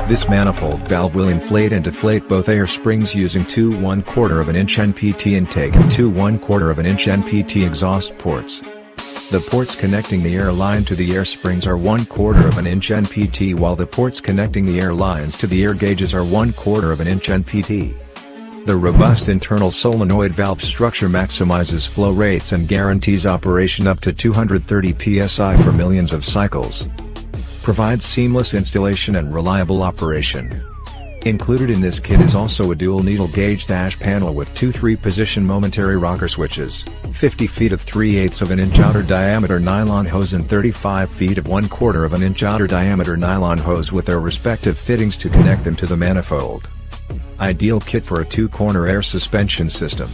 This manifold valve will inflate and deflate both air springs using two 1/4 inch NPT intake and two 1/4 inch NPT exhaust ports. The ports connecting the air line to the air springs are 1/4 inch NPT, while the ports connecting the air lines to the air gauges are 1/4 inch NPT. The robust internal solenoid valve structure maximizes flow rates and guarantees operation up to 230 psi for millions of cycles. Provides seamless installation and reliable operation. Included in this kit is also a dual needle gauge dash panel with two 3-position momentary rocker switches, 50 feet of 3/8 inch outer diameter nylon hose and 35 feet of 1/4 inch outer diameter nylon hose with their respective fittings to connect them to the manifold. Ideal kit for a 2-corner air suspension system.